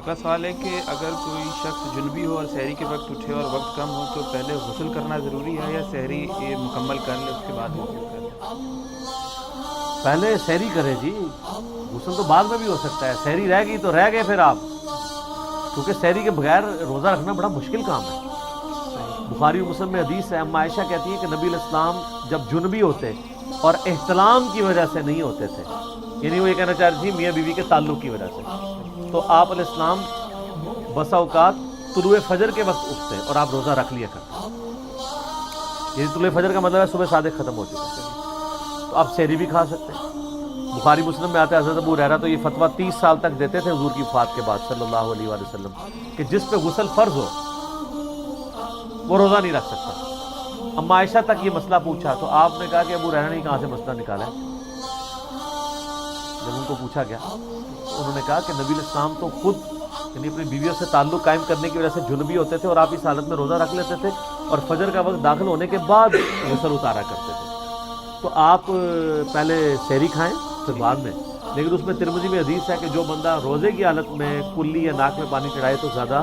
اگلا سوال ہے کہ اگر کوئی شخص جنبی ہو اور سحری کے وقت اٹھے اور وقت کم ہو تو پہلے غسل کرنا ضروری ہے یا سحری مکمل کر لے اس کے بعد غسل کر لے؟ پہلے سحری کرے جی، غسل تو بعد میں بھی ہو سکتا ہے. سحری رہ گئی تو رہ گئے پھر آپ، کیونکہ سحری کے بغیر روزہ رکھنا بڑا مشکل کام ہے. بخاری و مسلم میں حدیث ہے، اما عائشہ کہتی ہے کہ نبی علیہ السلام جب جنبی ہوتے اور احتلام کی وجہ سے نہیں ہوتے تھے، یعنی وہ یہ کہنا چاہ رہی تھی میاں بیوی کے تعلق کی وجہ سے، تو آپ علیہ السلام بسا اوقات طلوع فجر کے وقت اٹھتے اور آپ روزہ رکھ لیا کرتے. یعنی طلوع فجر کا مطلب ہے صبح صادق ختم ہو چکا ہے، تو آپ سحری بھی کھا سکتے ہیں. بخاری مسلم میں آتا ہے حضرت ابو ہریرہ تو یہ فتویٰ 30 سال تک دیتے تھے حضور کی وفات کے بعد صلی اللہ علیہ وآلہ وسلم، کہ جس پہ غسل فرض ہو وہ روزہ نہیں رکھ سکتا. اما عائشہ تک یہ مسئلہ پوچھا تو آپ نے کہا کہ ابو ہریرہ نے کہاں سے مسئلہ نکالا ہے. جب ان کو پوچھا گیا انہوں نے کہا کہ نبی علیہ السلام تو خود یعنی اپنی بیویوں سے تعلق قائم کرنے کی وجہ سے جنبی ہوتے تھے اور آپ اس حالت میں روزہ رکھ لیتے تھے اور فجر کا وقت داخل ہونے کے بعد غسل اتارا کرتے تھے. تو آپ پہلے سحری کھائیں پھر بعد میں. لیکن اس میں ترمذی میں حدیث ہے کہ جو بندہ روزے کی حالت میں کلی یا ناک میں پانی چڑھائے تو زیادہ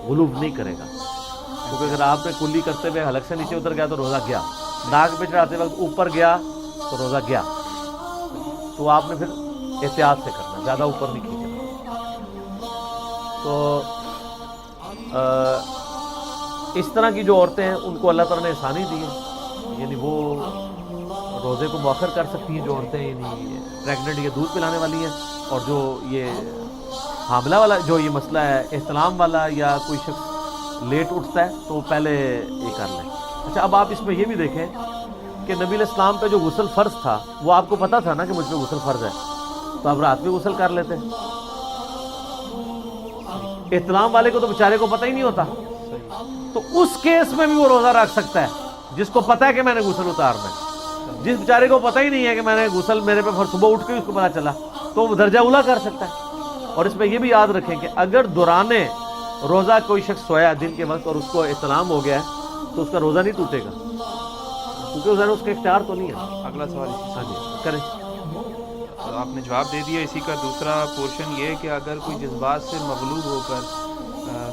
غلوف نہیں کرے گا، کیونکہ اگر آپ نے کلی کرتے ہوئے حلق سے نیچے اتر گیا تو روزہ گیا، ناک پہ چڑھاتے وقت اوپر گیا تو روزہ گیا. تو آپ نے پھر احتیاط سے کرنا، زیادہ اوپر نہیں کھینچنا. تو اس طرح کی جو عورتیں ہیں ان کو اللہ تعالیٰ نے آسانی دی ہے، یعنی وہ روزے کو مؤخر کر سکتی ہیں جو عورتیں یعنی پریگننٹ یا دودھ پلانے والی ہیں، اور جو یہ حاملہ والا جو یہ مسئلہ ہے احتلام والا یا کوئی شخص لیٹ اٹھتا ہے تو وہ پہلے یہ کر لیں. اچھا اب آپ اس میں یہ بھی دیکھیں کہ نبی علیہ السلام پہ جو غسل فرض تھا وہ آپ کو پتا تھا نا کہ مجھ پہ غسل فرض ہے، تو آپ رات میں غسل کر لیتے. احتلام والے کو تو بیچارے کو پتہ ہی نہیں ہوتا، تو اس کیس میں بھی وہ روزہ رکھ سکتا ہے جس کو پتہ ہے کہ میں نے غسل اتارنا ہے. جس بیچارے کو پتہ ہی نہیں ہے کہ میں نے غسل میرے پہ صبح اٹھ کے اس کو پتہ چلا تو وہ درجہ اولا کر سکتا ہے. اور اس میں یہ بھی یاد رکھیں کہ اگر دوران روزہ کوئی شخص سویا دن کے وقت اور اس کو احتلام ہو گیا ہے تو اس کا روزہ نہیں ٹوٹے گا، کیونکہ اس کا اختیار تو نہیں ہے. اگلا سوال ہاں جی کریں. تو آپ نے جواب دے دیا. اسی کا دوسرا پورشن یہ ہے کہ اگر کوئی جذبات سے مغلوب ہو کر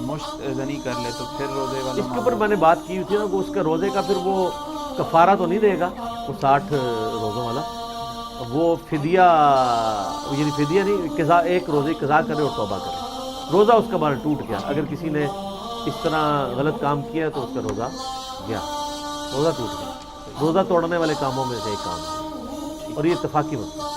مشت زنی کر لے تو پھر روزے والا اس کے اوپر میں نے بات کی تھی نا کہ اس کے روزے کا پھر وہ کفارہ تو نہیں دے گا، وہ 60 روزوں والا، وہ فدیہ یعنی فدیہ نہیں، قضا ایک روزے قضا کرے اور توبہ کرے. روزہ اس کا بارہ ٹوٹ گیا. اگر کسی نے اس طرح غلط کام کیا تو اس کا روزہ گیا، روزہ ٹوٹ گیا. روزہ توڑنے والے کاموں میں سے ایک کام ہے اور یہ اتفاقی مسئلہ ہے.